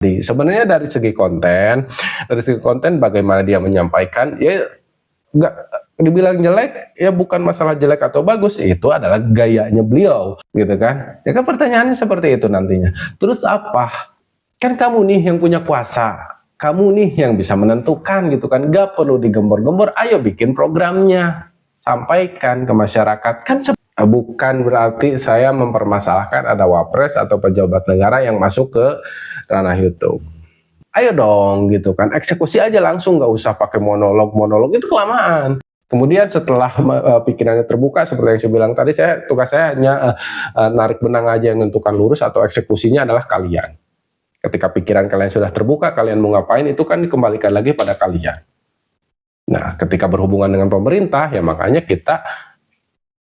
Sebenarnya dari segi konten bagaimana dia menyampaikan, ya nggak dibilang jelek, ya bukan masalah jelek atau bagus, itu adalah gayanya beliau, gitu kan? Ya kan pertanyaannya seperti itu nantinya. Terus apa? Kan kamu nih yang punya kuasa, kamu nih yang bisa menentukan, gitu kan? Nggak perlu digembor-gembor, ayo bikin programnya, sampaikan ke masyarakat. Kan bukan berarti saya mempermasalahkan ada wapres atau pejabat negara yang masuk ke ranah YouTube. Ayo dong gitu kan, eksekusi aja langsung, nggak usah pakai monolog itu kelamaan. Kemudian setelah pikirannya terbuka seperti yang saya bilang tadi, tugas saya hanya narik benang aja, yang menentukan lurus atau eksekusinya adalah kalian. Ketika pikiran kalian sudah terbuka, kalian mau ngapain itu kan dikembalikan lagi pada kalian. Nah, ketika berhubungan dengan pemerintah, ya makanya kita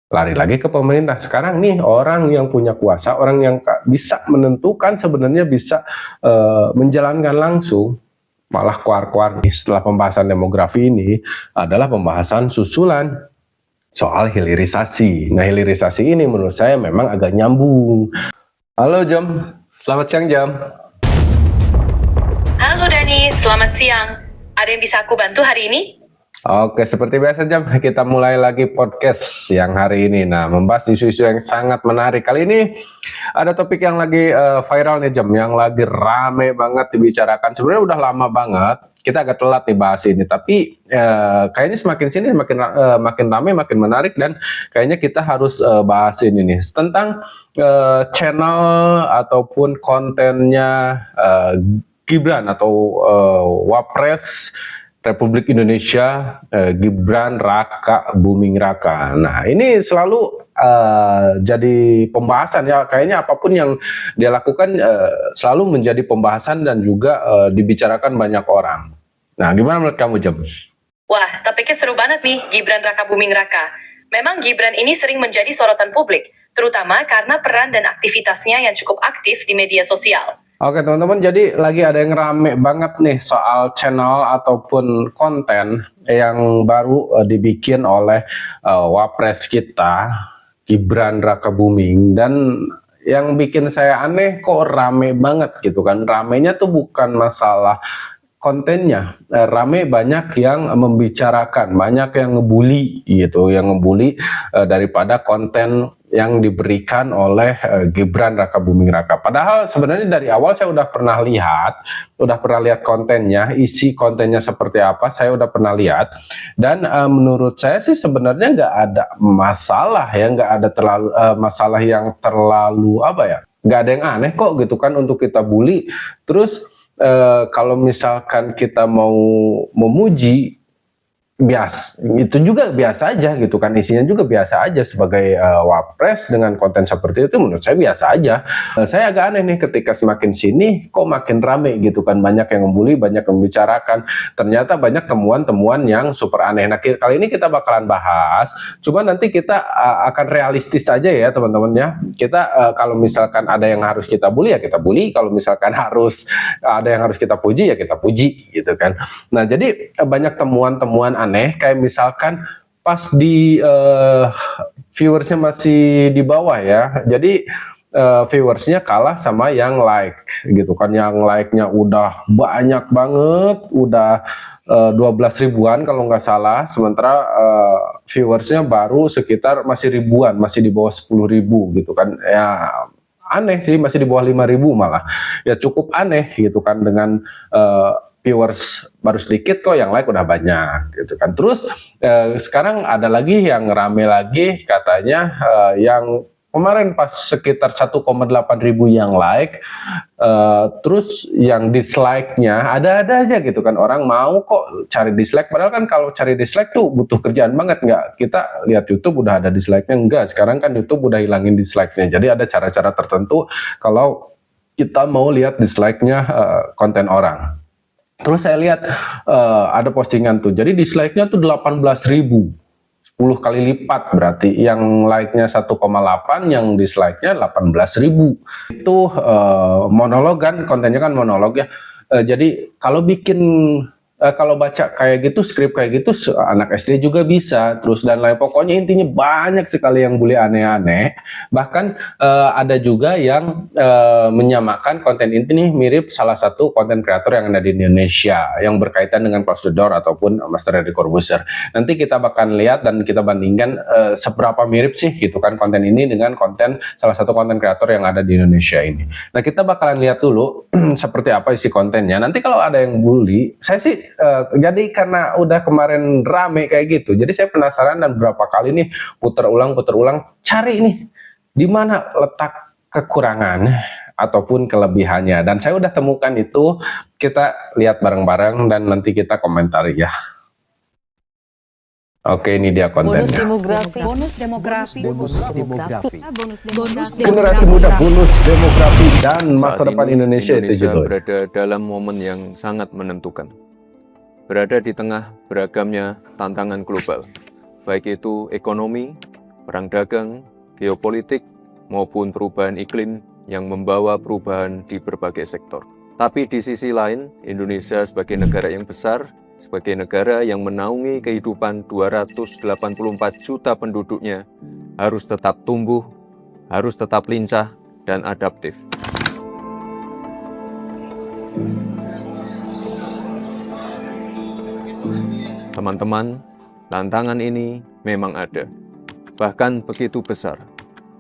lari lagi ke pemerintah. Sekarang nih orang yang punya kuasa, orang yang bisa menentukan, sebenarnya bisa menjalankan langsung, malah keluar-keluar. Setelah pembahasan demografi ini adalah pembahasan susulan soal hilirisasi. Nah, hilirisasi ini menurut saya memang agak nyambung. Halo Jam, selamat siang Jam. Halo Dani, selamat siang. Ada yang bisa aku bantu hari ini? Oke, seperti biasa Jam, kita mulai lagi podcast yang hari ini. Nah, membahas isu-isu yang sangat menarik. Kali ini ada topik yang lagi viral nih Jam, yang lagi rame banget dibicarakan. Sebenarnya udah lama banget, kita agak telat nih bahas ini. Tapi kayaknya semakin sini makin rame, makin menarik. Dan kayaknya kita harus bahas ini nih, tentang channel ataupun kontennya Gibran atau Wapres Republik Indonesia, Gibran Raka Buming Raka. Nah, ini selalu jadi pembahasan ya. Kayaknya apapun yang dia lakukan selalu menjadi pembahasan dan juga dibicarakan banyak orang. Nah, gimana menurut kamu, Jam? Wah, topiknya seru banget nih, Gibran Raka Buming Raka. Memang Gibran ini sering menjadi sorotan publik, terutama karena peran dan aktivitasnya yang cukup aktif di media sosial. Oke teman-teman, jadi lagi ada yang rame banget nih soal channel ataupun konten yang baru dibikin oleh Wapres kita, Gibran Raka Buming. Dan yang bikin saya aneh, kok rame banget gitu kan. Ramenya tuh bukan masalah kontennya, rame banyak yang membicarakan, banyak yang ngebully gitu, yang ngebully daripada konten yang diberikan oleh Gibran Raka Buming Raka. Padahal sebenarnya dari awal saya udah pernah lihat kontennya, isi kontennya seperti apa, saya udah pernah lihat. Dan menurut saya sih sebenarnya nggak ada masalah ya, nggak ada terlalu masalah yang terlalu apa ya, nggak ada yang aneh kok gitu kan untuk kita bully. Terus kalau misalkan kita mau memuji, itu juga biasa aja gitu kan, isinya juga biasa aja. Sebagai wapres dengan konten seperti itu menurut saya biasa aja. Saya agak aneh nih ketika semakin sini kok makin rame gitu kan, banyak yang membuli, banyak yang membicarakan. Ternyata banyak temuan-temuan yang super aneh. Nah, kali ini kita bakalan bahas, cuma nanti kita akan realistis aja ya teman-teman ya. Kita kalau misalkan ada yang harus kita bully ya kita bully, kalau misalkan ada yang harus kita puji ya kita puji gitu kan. Nah, jadi banyak temuan-temuan aneh, kayak misalkan pas di viewersnya masih di bawah ya, jadi viewersnya kalah sama yang like gitu kan. Yang like-nya udah banyak banget, udah 12 ribuan kalau nggak salah, sementara viewersnya baru sekitar masih ribuan, masih di bawah 10 ribu gitu kan ya. Aneh sih, masih di bawah 5 ribu malah ya, cukup aneh gitu kan. Dengan viewers baru sedikit kok yang like udah banyak gitu kan. Terus sekarang ada lagi yang rame lagi katanya, yang kemarin pas sekitar 1,8 ribu yang like, terus yang dislike-nya ada-ada aja gitu kan. Orang mau kok cari dislike, padahal kan kalau cari dislike tuh butuh kerjaan banget. Nggak, kita lihat YouTube udah ada dislike-nya. Enggak, sekarang kan YouTube udah hilangin dislike-nya. Jadi ada cara-cara tertentu kalau kita mau lihat dislike-nya konten orang. Terus saya lihat ada postingan tuh, jadi dislike-nya tuh 18.000, 10 kali lipat berarti. Yang like-nya 1,8, yang dislike-nya 18.000. Itu monolog kan, kontennya kan monolog ya. Jadi kalau bikin kalau baca kayak gitu, skrip kayak gitu, anak SD juga bisa, terus dan lain. Pokoknya intinya banyak sekali yang boleh aneh-aneh. Bahkan ada juga yang menyamakan konten ini mirip salah satu konten kreator yang ada di Indonesia yang berkaitan dengan Close the Door ataupun Master Deddy Corbuzier. Nanti kita bakal lihat dan kita bandingkan seberapa mirip sih gitu kan konten ini dengan konten salah satu konten kreator yang ada di Indonesia ini. Nah, kita bakalan lihat dulu seperti apa isi kontennya. Nanti kalau ada yang bully, saya sih jadi karena udah kemarin rame kayak gitu, jadi saya penasaran dan berapa kali nih puter ulang cari nih di mana letak kekurangan ataupun kelebihannya. Dan saya udah temukan itu, kita lihat bareng-bareng dan nanti kita komentari ya. Oke, ini dia kontennya. Bonus demografi. Generasi muda, bonus demografi dan masa Saat depan ini, Indonesia itu judul. berada dalam momen yang sangat menentukan. Berada di tengah beragamnya tantangan global, baik itu ekonomi, perang dagang, geopolitik, maupun perubahan iklim yang membawa perubahan di berbagai sektor. Tapi di sisi lain, Indonesia sebagai negara yang besar, sebagai negara yang menaungi kehidupan 284 juta penduduknya, harus tetap tumbuh, harus tetap lincah, dan adaptif. Teman-teman, tantangan ini memang ada, bahkan begitu besar.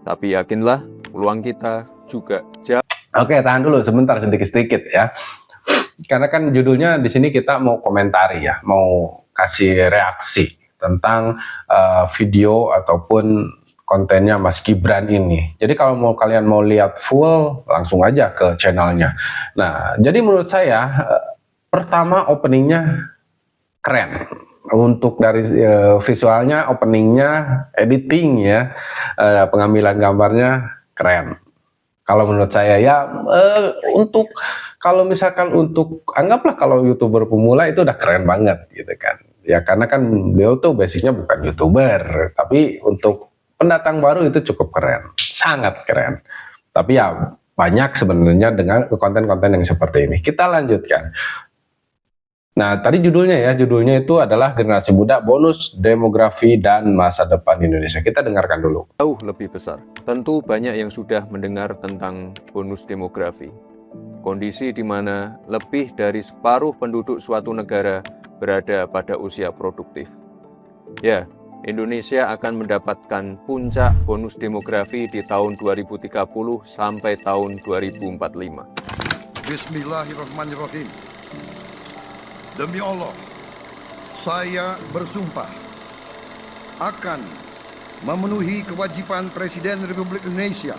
Tapi yakinlah, peluang kita juga jauh. Oke, tahan dulu sebentar sedikit-sedikit ya. Karena kan judulnya di sini kita mau komentari ya, mau kasih reaksi tentang video ataupun kontennya Mas Gibran ini. Jadi kalau kalian mau lihat full, langsung aja ke channelnya. Nah, jadi menurut saya pertama openingnya keren. Untuk dari visualnya, openingnya, editing ya, pengambilan gambarnya keren. Kalau menurut saya ya, untuk kalau misalkan untuk anggaplah kalau YouTuber pemula itu udah keren banget gitu kan. Ya karena kan beliau tuh basicnya bukan YouTuber, tapi untuk pendatang baru itu cukup keren, sangat keren. Tapi ya banyak sebenarnya dengan konten-konten yang seperti ini. Kita lanjutkan. Nah, tadi judulnya itu adalah Generasi Muda, Bonus Demografi dan Masa Depan Indonesia. Kita dengarkan dulu. Jauh lebih besar. Tentu banyak yang sudah mendengar tentang bonus demografi. Kondisi di mana lebih dari separuh penduduk suatu negara berada pada usia produktif. Ya, Indonesia akan mendapatkan puncak bonus demografi di tahun 2030 sampai tahun 2045. Bismillahirrahmanirrahim. Demi Allah, saya bersumpah akan memenuhi kewajiban Presiden Republik Indonesia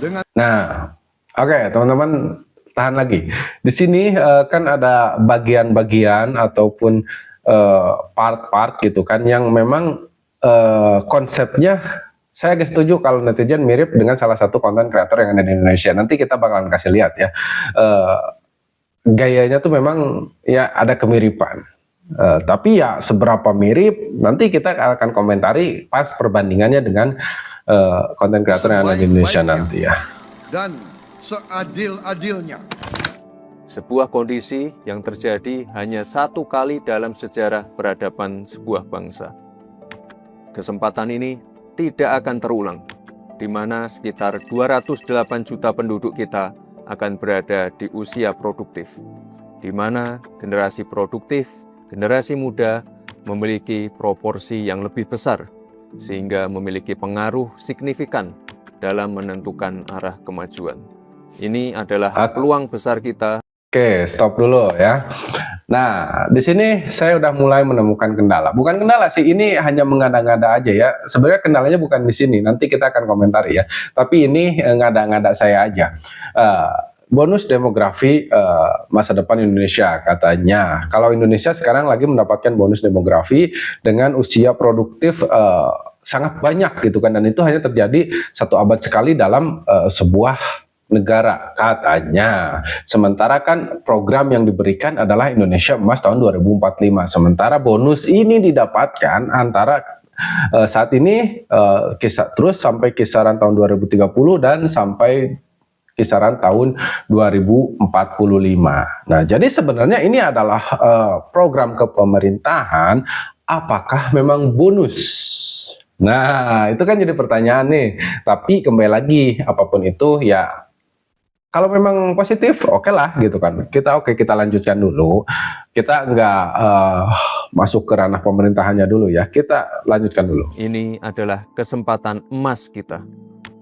dengan. Nah, oke, teman-teman tahan lagi. Di sini kan ada bagian-bagian ataupun part-part gitu kan yang memang konsepnya saya agak setuju kalau netizen mirip dengan salah satu konten kreator yang ada di Indonesia. Nanti kita bakalan kasih lihat ya. Gayanya tuh memang ya ada kemiripan. Tapi ya seberapa mirip nanti kita akan komentari pas perbandingannya dengan konten kreator yang ada di Indonesia nanti ya. Dan seadil-adilnya. Sebuah kondisi yang terjadi hanya satu kali dalam sejarah peradaban sebuah bangsa. Kesempatan ini tidak akan terulang, di mana sekitar 208 juta penduduk kita akan berada di usia produktif, di mana generasi produktif, generasi muda memiliki proporsi yang lebih besar, sehingga memiliki pengaruh signifikan dalam menentukan arah kemajuan. Ini adalah peluang besar kita. Oke, stop dulu ya. Nah, di sini saya udah mulai menemukan kendala. Bukan kendala sih, ini hanya mengada-ngada aja ya. Sebenarnya kendalanya bukan di sini, nanti kita akan komentari ya. Tapi ini ngada-ngada saya aja. Bonus demografi masa depan Indonesia katanya. Kalau Indonesia sekarang lagi mendapatkan bonus demografi dengan usia produktif sangat banyak gitu kan. Dan itu hanya terjadi 1 abad sekali dalam sebuah negara katanya. Sementara kan program yang diberikan adalah Indonesia Emas tahun 2045. Sementara bonus ini didapatkan antara saat ini terus sampai kisaran tahun 2030 dan sampai kisaran tahun 2045. Nah, jadi sebenarnya ini adalah program kepemerintahan, apakah memang bonus? Nah, itu kan jadi pertanyaan nih. Tapi kembali lagi, apapun itu ya, kalau memang positif, oke lah gitu kan. Kita lanjutkan dulu. Kita nggak masuk ke ranah pemerintahannya dulu ya. Kita lanjutkan dulu. Ini adalah kesempatan emas kita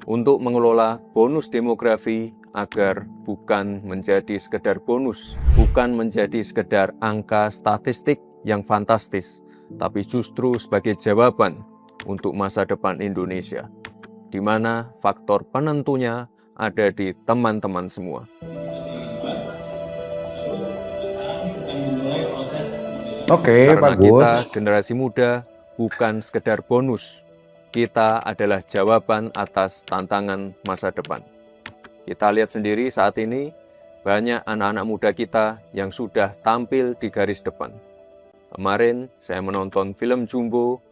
untuk mengelola bonus demografi agar bukan menjadi sekedar bonus, bukan menjadi sekedar angka statistik yang fantastis, tapi justru sebagai jawaban untuk masa depan Indonesia, di mana faktor penentunya ada di teman-teman semua. Oke, Karena bagus. kita generasi muda bukan sekedar bonus, kita adalah jawaban atas tantangan masa depan. Kita lihat sendiri saat ini, banyak anak-anak muda kita yang sudah tampil di garis depan. Kemarin saya menonton film Jumbo,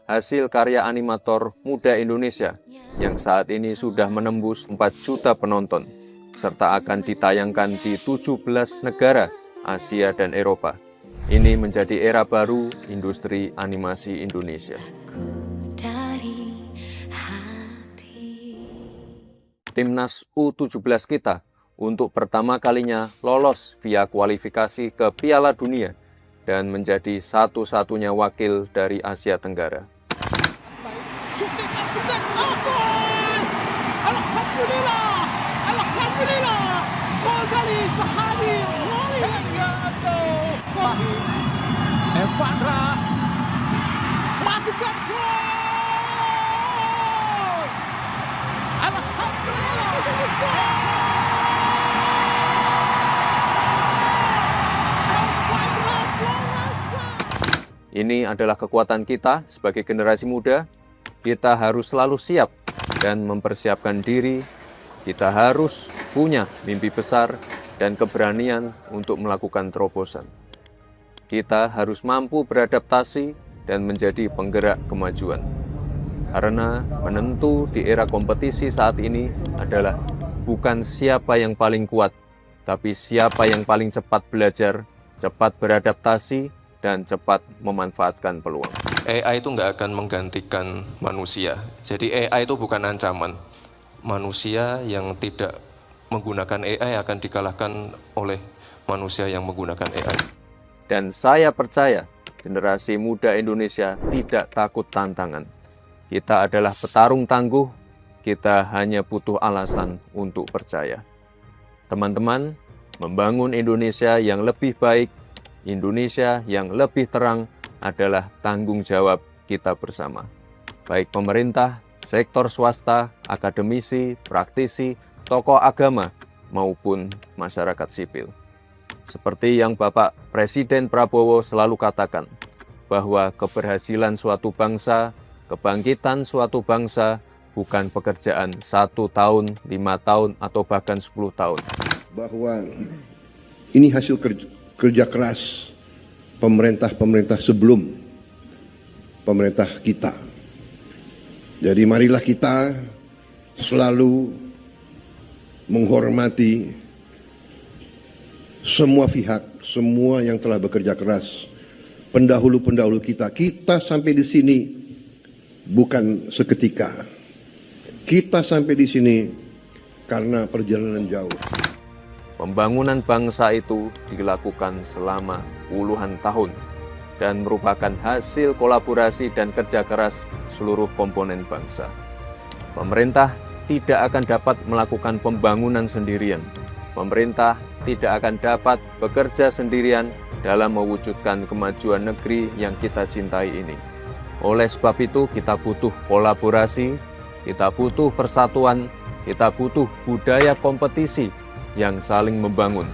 hasil karya animator muda Indonesia yang saat ini sudah menembus 4 juta penonton, serta akan ditayangkan di 17 negara Asia dan Eropa. Ini menjadi era baru industri animasi Indonesia. Timnas U17 kita untuk pertama kalinya lolos via kualifikasi ke Piala Dunia dan menjadi satu-satunya wakil dari Asia Tenggara. Syuting langsung dan gol! Alhamdulillah! Alhamdulillah! Gol dari Sahabi Holi atau Kohi Evandra masuk dan gol! Alhamdulillah! Gol! Evandra Floresa! Ini adalah kekuatan kita sebagai generasi muda. Kita harus selalu siap dan mempersiapkan diri. Kita harus punya mimpi besar dan keberanian untuk melakukan terobosan. Kita harus mampu beradaptasi dan menjadi penggerak kemajuan. Karena penentu di era kompetisi saat ini adalah bukan siapa yang paling kuat, tapi siapa yang paling cepat belajar, cepat beradaptasi, dan cepat memanfaatkan peluang. AI itu nggak akan menggantikan manusia. Jadi AI itu bukan ancaman. Manusia yang tidak menggunakan AI akan dikalahkan oleh manusia yang menggunakan AI. Dan saya percaya generasi muda Indonesia tidak takut tantangan. Kita adalah petarung tangguh, kita hanya butuh alasan untuk percaya. Teman-teman, membangun Indonesia yang lebih baik, Indonesia yang lebih terang adalah tanggung jawab kita bersama. Baik pemerintah, sektor swasta, akademisi, praktisi, tokoh agama, maupun masyarakat sipil. Seperti yang Bapak Presiden Prabowo selalu katakan, bahwa keberhasilan suatu bangsa, kebangkitan suatu bangsa, bukan pekerjaan 1 tahun, 5 tahun, atau bahkan 10 tahun. Bahwa ini hasil kerja keras pemerintah-pemerintah sebelum pemerintah kita. Jadi marilah kita selalu menghormati semua pihak, semua yang telah bekerja keras, pendahulu-pendahulu kita. Kita sampai di sini bukan seketika. Kita sampai di sini karena perjalanan jauh. Pembangunan bangsa itu dilakukan selama puluhan tahun dan merupakan hasil kolaborasi dan kerja keras seluruh komponen bangsa. Pemerintah tidak akan dapat melakukan pembangunan sendirian. Pemerintah tidak akan dapat bekerja sendirian dalam mewujudkan kemajuan negeri yang kita cintai ini. Oleh sebab itu, kita butuh kolaborasi, kita butuh persatuan, kita butuh budaya kompetisi yang saling membangun.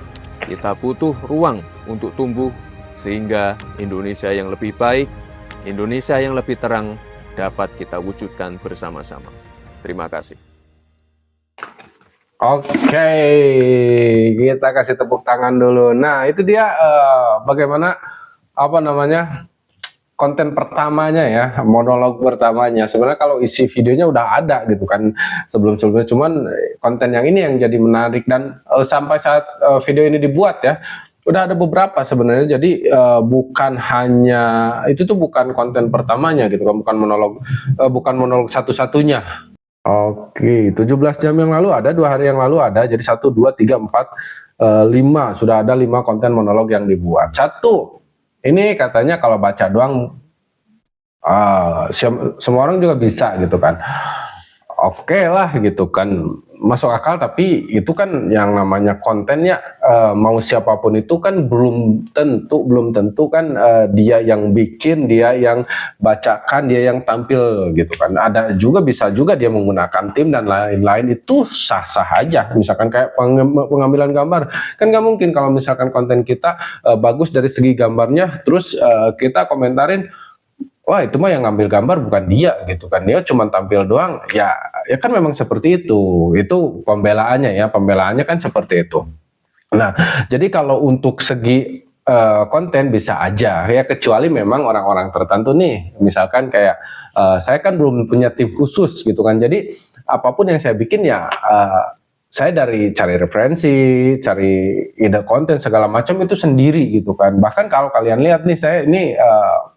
Kita butuh ruang untuk tumbuh sehingga Indonesia yang lebih baik, Indonesia yang lebih terang dapat kita wujudkan bersama-sama. Terima kasih. Oke, kita kasih tepuk tangan dulu. Nah, itu dia bagaimana konten pertamanya ya, monolog pertamanya. Sebenarnya kalau isi videonya udah ada gitu kan sebelum-sebelumnya, cuman konten yang ini yang jadi menarik dan sampai saat video ini dibuat ya, udah ada beberapa sebenarnya. Jadi bukan hanya itu tuh bukan konten pertamanya gitu kan, bukan monolog satu-satunya. Oke, 17 jam yang lalu ada, 2 hari yang lalu ada, jadi 1, 2, 3, 4, 5, sudah ada 5 konten monolog yang dibuat. Satu, ini katanya kalau baca doang, semua orang juga bisa gitu kan. Oke lah gitu kan, masuk akal, tapi itu kan yang namanya kontennya mau siapapun itu kan belum tentu kan dia yang bikin, dia yang bacakan, dia yang tampil gitu kan. Ada juga, bisa juga dia menggunakan tim dan lain-lain, itu sah-sah aja. Misalkan kayak pengambilan gambar, kan nggak mungkin kalau misalkan konten kita bagus dari segi gambarnya, terus kita komentarin, wah itu mah yang ngambil gambar bukan dia gitu kan, dia cuma tampil doang. Ya kan memang seperti itu pembelaannya kan seperti itu. Nah, jadi kalau untuk segi konten bisa aja ya, kecuali memang orang-orang tertentu nih, misalkan kayak saya kan belum punya tim khusus gitu kan, jadi apapun yang saya bikin ya saya dari cari referensi, cari ide konten segala macam itu sendiri gitu kan. Bahkan kalau kalian lihat nih, saya ini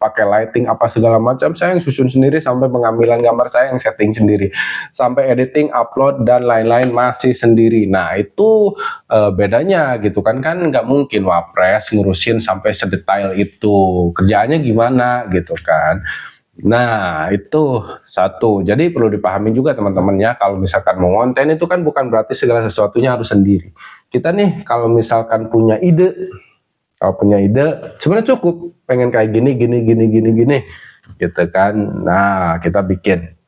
pakai lighting apa segala macam, saya yang susun sendiri, sampai pengambilan gambar saya yang setting sendiri, sampai editing, upload dan lain-lain masih sendiri. Nah itu bedanya gitu kan nggak mungkin Wapres ngurusin sampai sedetail itu, kerjaannya gimana gitu kan. Nah itu satu, jadi perlu dipahami juga teman-teman ya, kalau misalkan mau konten itu kan bukan berarti segala sesuatunya harus sendiri. Kita nih kalau misalkan punya ide, sebenarnya cukup pengen kayak gini gitu kan, nah kita bikin.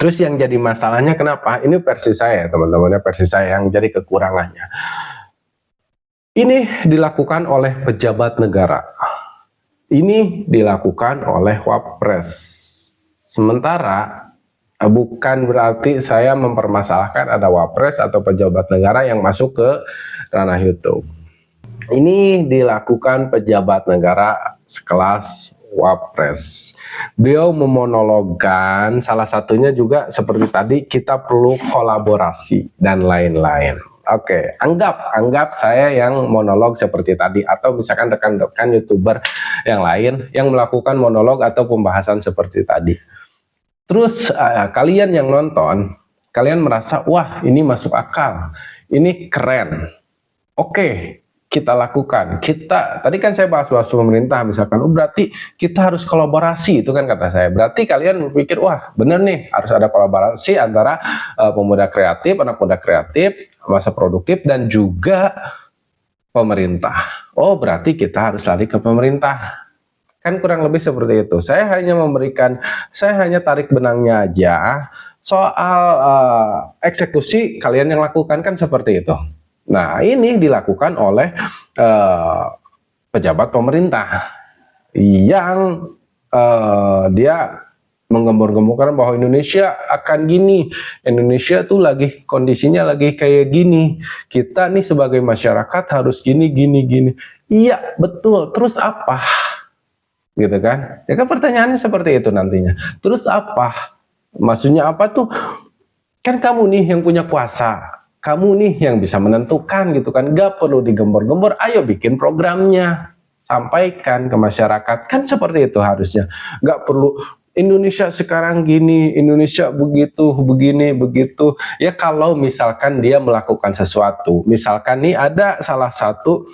Terus yang jadi masalahnya kenapa? Ini versi saya teman-teman, versi saya yang jadi kekurangannya. Ini dilakukan oleh pejabat negara. Ini dilakukan oleh Wapres. Sementara bukan berarti saya mempermasalahkan ada Wapres atau pejabat negara yang masuk ke ranah YouTube. Ini dilakukan pejabat negara sekelas Wapres. Beliau memonologkan, salah satunya juga seperti tadi, kita perlu kolaborasi dan lain-lain. Oke, anggap saya yang monolog seperti tadi, atau misalkan rekan-rekan YouTuber yang lain yang melakukan monolog atau pembahasan seperti tadi. Terus kalian yang nonton, kalian merasa, wah ini masuk akal, ini keren. Oke, kita lakukan. Tadi kan saya bahas pemerintah misalkan, berarti kita harus kolaborasi, itu kan kata saya. Berarti kalian berpikir, wah bener nih, harus ada kolaborasi antara pemuda kreatif, anak muda kreatif, masa produktif, dan juga pemerintah. Oh berarti kita harus lari ke pemerintah. Kan kurang lebih seperti itu. Saya hanya tarik benangnya aja. Soal eksekusi kalian yang lakukan kan seperti itu. Nah ini dilakukan oleh pejabat pemerintah yang dia menggembor-gemborkan bahwa Indonesia akan gini, Indonesia tuh lagi kondisinya lagi kayak gini, kita nih sebagai masyarakat harus gini. Iya betul, terus apa? Gitu kan? Ya kan pertanyaannya seperti itu nantinya. Terus apa? Maksudnya apa tuh? Kan kamu nih yang punya kuasa, kamu nih yang bisa menentukan gitu kan, gak perlu digembor-gembor, ayo bikin programnya, sampaikan ke masyarakat, kan seperti itu harusnya. Gak perlu Indonesia sekarang gini, Indonesia begitu, begini, begitu. Ya kalau misalkan dia melakukan sesuatu, misalkan nih ada salah satu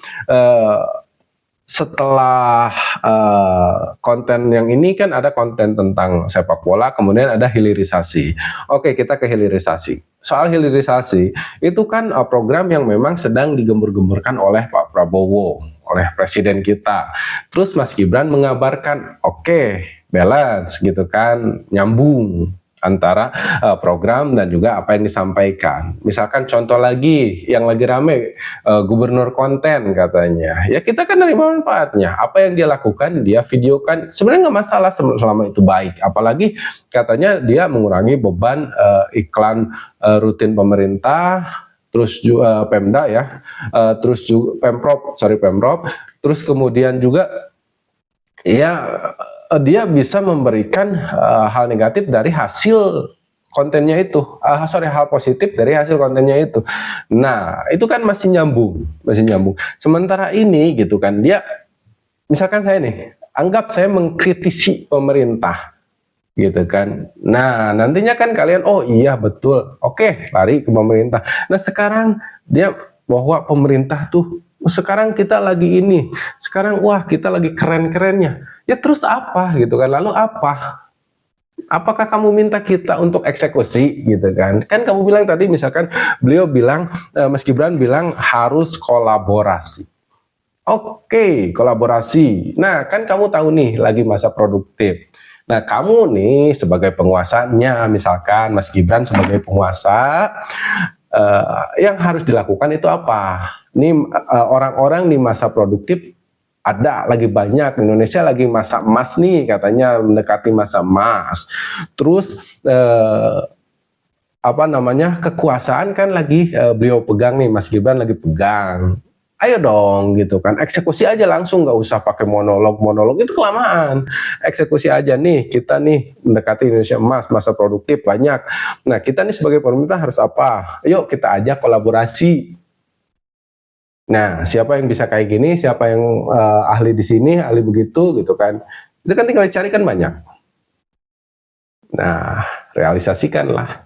setelah konten yang ini kan ada konten tentang sepak bola, kemudian ada hilirisasi. Oke, kita ke hilirisasi. Soal hilirisasi, itu kan program yang memang sedang digembur-gemburkan oleh Pak Prabowo, oleh presiden kita. Terus Mas Gibran mengabarkan, oke, balance gitu kan, nyambung antara program dan juga apa yang disampaikan. Misalkan contoh lagi yang lagi rame, gubernur konten katanya, ya kita kan nerima manfaatnya. Apa yang dia lakukan, dia videokan, sebenarnya nggak masalah selama itu baik. Apalagi katanya dia mengurangi beban iklan rutin pemerintah, terus juga Pemda ya, terus juga Pemprov, terus kemudian juga ya dia bisa memberikan hal negatif dari hasil kontennya itu, hal positif dari hasil kontennya itu. Nah, itu kan masih nyambung. Sementara ini gitu kan, dia misalkan saya nih, anggap saya mengkritisi pemerintah gitu kan. Nah, nantinya kan kalian, oh iya betul, oke, lari ke pemerintah. Nah, sekarang dia bahwa pemerintah tuh sekarang kita lagi ini, sekarang wah kita lagi keren-kerennya. Ya terus apa gitu kan? Lalu apa? Apakah kamu minta kita untuk eksekusi gitu kan? Kan kamu bilang tadi misalkan beliau bilang, Mas Gibran bilang harus kolaborasi. Oke, kolaborasi. Nah, kan kamu tahu nih lagi masa produktif. Nah, kamu nih sebagai penguasanya, misalkan Mas Gibran sebagai penguasa, yang harus dilakukan itu apa? Ini orang-orang di masa produktif ada lagi banyak, Indonesia lagi masa emas nih, katanya mendekati masa emas. Terus kekuasaan kan lagi beliau pegang nih, Mas Gibran lagi pegang. Ayo dong gitu kan, eksekusi aja langsung, nggak usah pakai monolog itu kelamaan. Eksekusi aja nih, kita nih mendekati Indonesia emas, masa produktif banyak. Nah, kita nih sebagai pemerintah harus apa? Yuk kita ajak kolaborasi. Nah, siapa yang bisa kayak gini, siapa yang ahli di sini, ahli begitu gitu kan. Itu kan tinggal dicari kan banyak. Nah, realisasikanlah.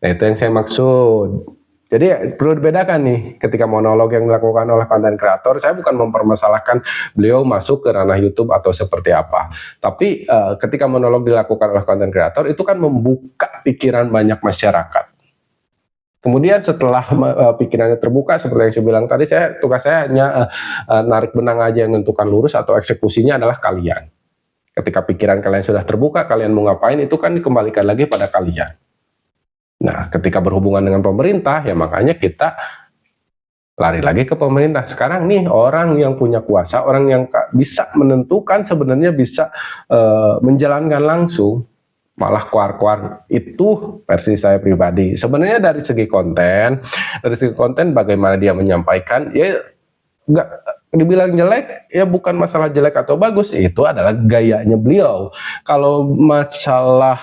Nah, itu yang saya maksud. Jadi perlu dibedakan nih, ketika monolog yang dilakukan oleh konten kreator, saya bukan mempermasalahkan beliau masuk ke ranah YouTube atau seperti apa. Tapi ketika monolog dilakukan oleh konten kreator, itu kan membuka pikiran banyak masyarakat. Kemudian setelah pikirannya terbuka, seperti yang saya bilang tadi, tugas saya hanya narik benang aja yang menentukan lurus, atau eksekusinya adalah kalian. Ketika pikiran kalian sudah terbuka, kalian mau ngapain, itu kan dikembalikan lagi pada kalian. Nah, ketika berhubungan dengan pemerintah, ya makanya kita lari lagi ke pemerintah. Sekarang nih, orang yang punya kuasa, orang yang bisa menentukan, sebenarnya bisa menjalankan langsung, malah keluar-keluar. Itu versi saya pribadi. Sebenarnya dari segi konten bagaimana dia menyampaikan, ya nggak dibilang jelek, ya bukan masalah jelek atau bagus, itu adalah gayanya beliau. Kalau masalah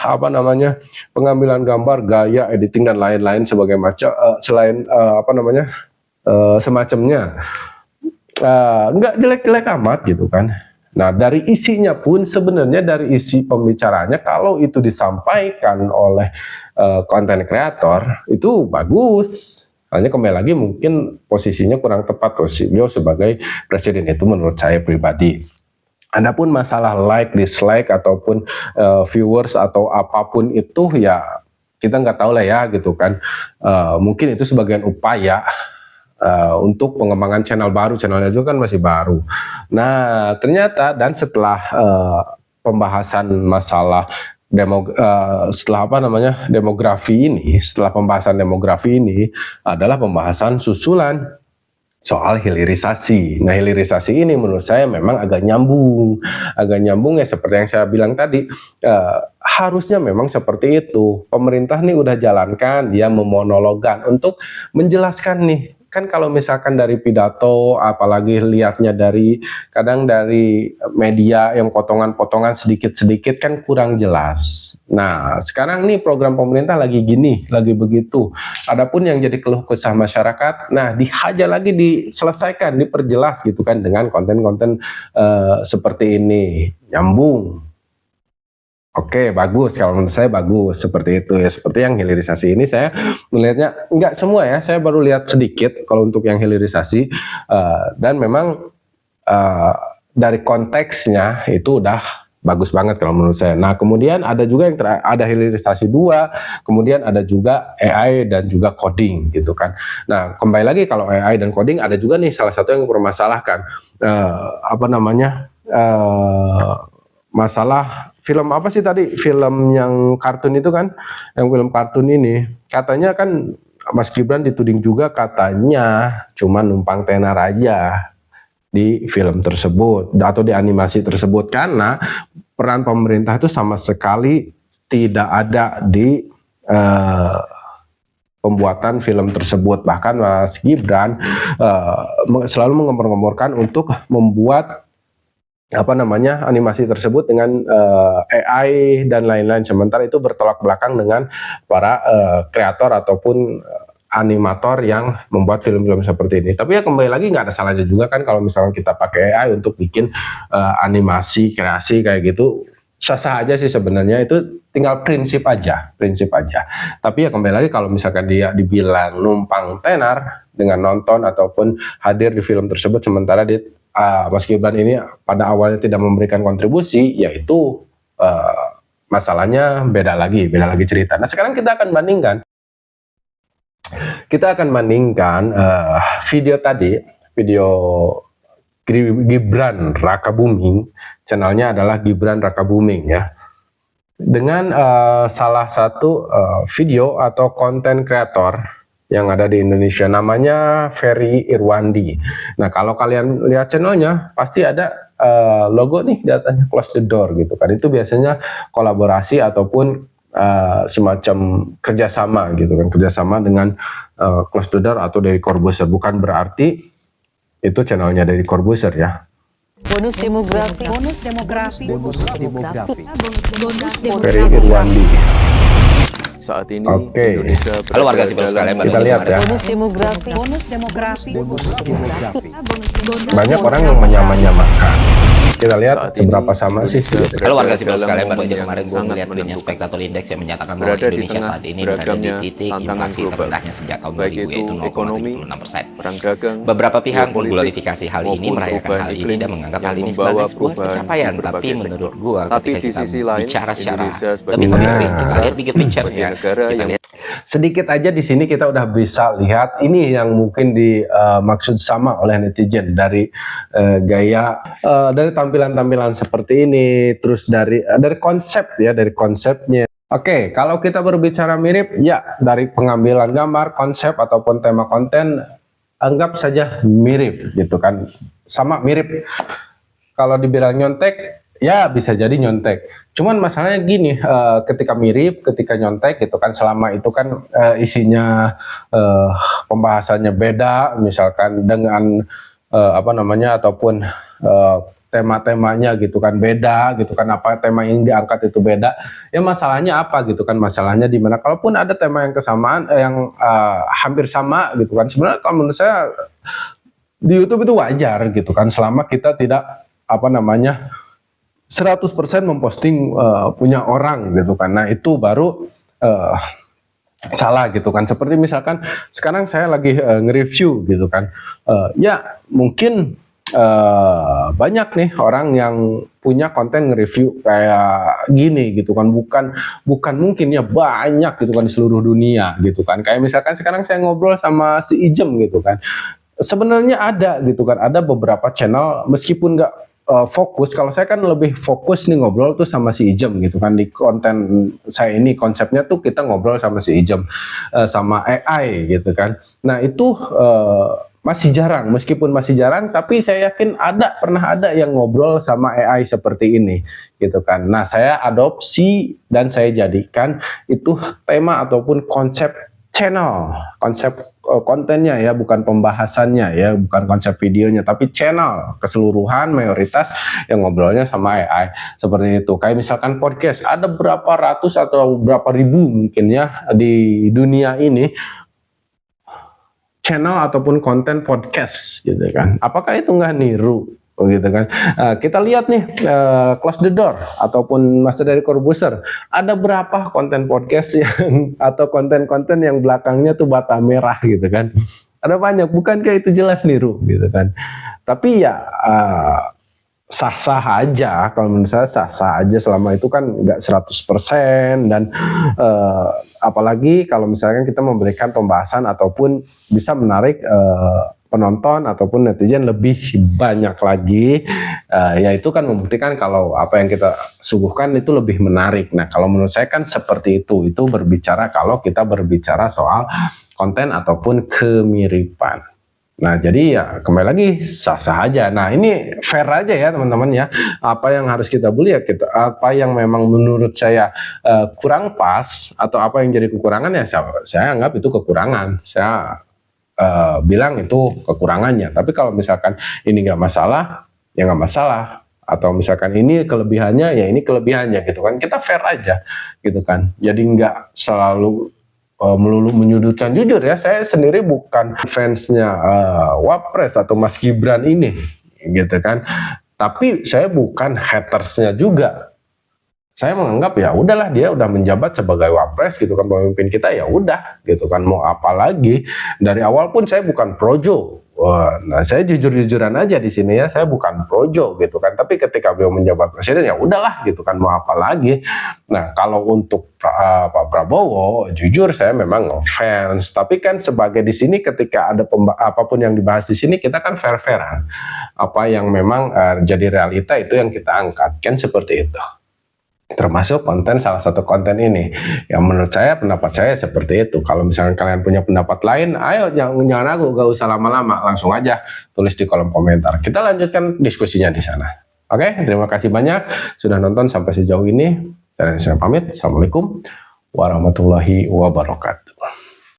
pengambilan gambar, gaya, editing dan lain-lain sebagai macam semacamnya, nggak jelek-jelek amat gitu kan. Nah, dari isinya pun sebenarnya, dari isi pembicaranya, kalau itu disampaikan oleh konten kreator, itu bagus. Hanya kembali lagi mungkin posisinya kurang tepat posisi beliau sebagai presiden, itu menurut saya pribadi. Adapun masalah like, dislike ataupun viewers atau apapun itu, ya kita nggak tahu lah ya gitu kan. Mungkin itu sebagian upaya untuk pengembangan channel baru, channelnya juga kan masih baru. Nah, ternyata dan setelah pembahasan masalah setelah pembahasan demografi ini adalah pembahasan susulan soal hilirisasi. Nah, hilirisasi ini menurut saya memang agak nyambung ya, seperti yang saya bilang tadi, harusnya memang seperti itu. Pemerintah nih udah jalankan, dia memonologan untuk menjelaskan nih. Kan kalau misalkan dari pidato, apalagi lihatnya kadang dari media yang potongan-potongan sedikit-sedikit kan kurang jelas. Nah, sekarang nih program pemerintah lagi gini, lagi begitu. Adapun yang jadi keluh kesah masyarakat, nah dihajar lagi, diselesaikan, diperjelas gitu kan dengan konten-konten seperti ini, nyambung. Oke, bagus. Kalau menurut saya bagus seperti itu ya. Seperti yang hilirisasi ini saya melihatnya nggak semua ya. Saya baru lihat sedikit kalau untuk yang hilirisasi, dan memang dari konteksnya itu udah bagus banget kalau menurut saya. Nah, kemudian ada juga yang ada hilirisasi 2, kemudian ada juga AI dan juga coding gitu kan. Nah, kembali lagi kalau AI dan coding ada juga nih salah satu yang mempermasalahkan masalah film apa sih tadi, film yang kartun itu kan, yang film kartun ini katanya kan Mas Gibran dituding juga katanya cuma numpang tenar aja di film tersebut atau di animasi tersebut, karena peran pemerintah itu sama sekali tidak ada di pembuatan film tersebut. Bahkan Mas Gibran selalu menggembor-gemborkan untuk membuat apa namanya, animasi tersebut dengan AI dan lain-lain, sementara itu bertolak belakang dengan para kreator ataupun animator yang membuat film-film seperti ini. Tapi ya kembali lagi nggak ada salahnya juga kan kalau misalnya kita pakai AI untuk bikin animasi kreasi kayak gitu, sah-sah aja sih sebenarnya, itu tinggal prinsip aja. Tapi ya kembali lagi kalau misalkan dia dibilang numpang tenar dengan nonton ataupun hadir di film tersebut sementara Mas Gibran ini pada awalnya tidak memberikan kontribusi, yaitu masalahnya beda lagi cerita. Nah sekarang kita akan bandingkan video tadi, video Gibran Raka Buming, channelnya adalah Gibran Raka Buming ya, dengan salah satu video atau konten kreator yang ada di Indonesia, namanya Ferry Irwandi. Nah kalau kalian lihat channelnya pasti ada logo nih datanya Close the Door gitu kan, itu biasanya kolaborasi ataupun semacam kerjasama gitu kan, kerjasama dengan Close the Door atau dari Corbuzier, bukan berarti itu channelnya dari Corbuzier ya. Bonus demografi. Ferry Irwandi. Saat ini Oke. Indonesia Halo warga berada sipil dalam sekalian, Kita lihat ya, Bonus demografi. banyak orang yang menyamakan. Kita lihat Saat ini seberapa sama sih. Indonesia Halo warga sipil dalam sekalian, baru momen aja yang kemarin gue sangat melihat dunia menentukan. spektator indeks yang menyatakan bahwa Berada di Indonesia tengah saat ini berada di beragamnya titik tantangan inflasi global, terendahnya sejak tahun baik 2000 itu yaitu ekonomi, 0,76%. perang dagang, Beberapa pihak geopolitik, mengglorifikasi hal ini, maupun merayakan perubahan hal ini iklim dan menganggap yang hal ini membawa sebagai sebuah perubahan pencapaian. di Tapi berbagai menurut sektor. gue, Tapi ketika di kita sisi lain, bicara secara Indonesia sebagai lebih holistik, negara kita lihat bigger picture sebagai ya. negara Kita yang lihat Sedikit aja di sini kita udah bisa lihat ini yang mungkin dimaksud sama oleh netizen dari gaya, dari tampilan-tampilan seperti ini, terus dari konsep ya, dari konsepnya. Oke, kalau kita berbicara mirip, ya dari pengambilan gambar, konsep ataupun tema konten, anggap saja mirip gitu kan, sama mirip. Kalau dibilang nyontek, ya bisa jadi nyontek. Cuman masalahnya gini, ketika mirip, ketika nyontek gitu kan, selama itu kan isinya pembahasannya beda, misalkan dengan apa namanya, ataupun tema-temanya gitu kan beda gitu kan, apa tema yang diangkat itu beda, ya masalahnya apa gitu kan, masalahnya di mana. Kalaupun ada tema yang kesamaan, yang hampir sama gitu kan, sebenarnya kalau menurut saya di YouTube itu wajar gitu kan, selama kita tidak apa namanya 100% memposting punya orang gitu kan. Nah itu baru salah gitu kan. Seperti misalkan sekarang saya lagi nge-review gitu kan, ya mungkin banyak nih orang yang punya konten nge-review kayak gini gitu kan, bukan mungkin ya, banyak gitu kan di seluruh dunia gitu kan. Kayak misalkan sekarang saya ngobrol sama si Ijem gitu kan, sebenarnya ada gitu kan, ada beberapa channel meskipun nggak fokus, kalau saya kan lebih fokus nih ngobrol tuh sama si Ijem gitu kan, di konten saya ini konsepnya tuh kita ngobrol sama si Ijem, sama AI gitu kan. Nah itu masih jarang, meskipun masih jarang, tapi saya yakin pernah ada yang ngobrol sama AI seperti ini gitu kan. Nah saya adopsi dan saya jadikan itu tema ataupun konsep channel, konsep kontennya ya, bukan pembahasannya ya, bukan konsep videonya, tapi channel keseluruhan mayoritas yang ngobrolnya sama AI seperti itu. Kayak misalkan podcast, ada berapa ratus atau berapa ribu mungkin ya di dunia ini channel ataupun konten podcast gitu kan. Apakah itu nggak niru gitu kan? Kita lihat nih Close the Door ataupun Master dari Corbuzier, ada berapa konten podcast yang atau konten-konten yang belakangnya tuh bata merah gitu kan? Ada banyak, bukankah itu jelas niru gitu kan? Tapi ya sah-sah aja, kalau menurut saya sah-sah aja selama itu kan nggak 100%, dan apalagi kalau misalkan kita memberikan pembahasan ataupun bisa menarik penonton ataupun netizen lebih banyak lagi, ya itu kan membuktikan kalau apa yang kita suguhkan itu lebih menarik. Nah kalau menurut saya kan seperti itu berbicara kalau kita berbicara soal konten ataupun kemiripan. Nah jadi ya kembali lagi sah-sah aja. Nah ini fair aja ya teman-teman ya, apa yang harus kita bully ya kita, apa yang memang menurut saya kurang pas atau apa yang jadi kekurangan ya saya anggap itu kekurangan, saya bilang itu kekurangannya. Tapi kalau misalkan ini nggak masalah, ya nggak masalah. atau misalkan ini kelebihannya, ya ini kelebihannya gitu kan. Kita fair aja gitu kan. Jadi nggak selalu melulu menyudutkan. Jujur ya, saya sendiri bukan fansnya Wapres atau Mas Gibran ini gitu kan. Tapi saya bukan hatersnya juga. Saya menganggap ya udahlah, dia udah menjabat sebagai Wapres gitu kan, pemimpin kita, ya udah gitu kan, mau apa lagi. Dari awal pun saya bukan projo. Nah, saya jujur-jujuran aja di sini ya, saya bukan projo gitu kan. Tapi ketika beliau menjabat presiden, ya udahlah gitu kan, mau apa lagi. Nah, kalau untuk Pak Prabowo, jujur saya memang fans. Tapi kan sebagai di sini ketika ada apapun yang dibahas di sini, kita kan fair-fairan. Apa yang memang jadi realita itu yang kita angkat, kan seperti itu. Termasuk konten, salah satu konten ini yang menurut saya, pendapat saya seperti itu. Kalau misalnya kalian punya pendapat lain, ayo jangan ragu, gak usah lama-lama, langsung aja tulis di kolom komentar. Kita lanjutkan diskusinya di sana. Oke, terima kasih banyak sudah nonton sampai sejauh ini. Saya pamit. Assalamualaikum warahmatullahi wabarakatuh.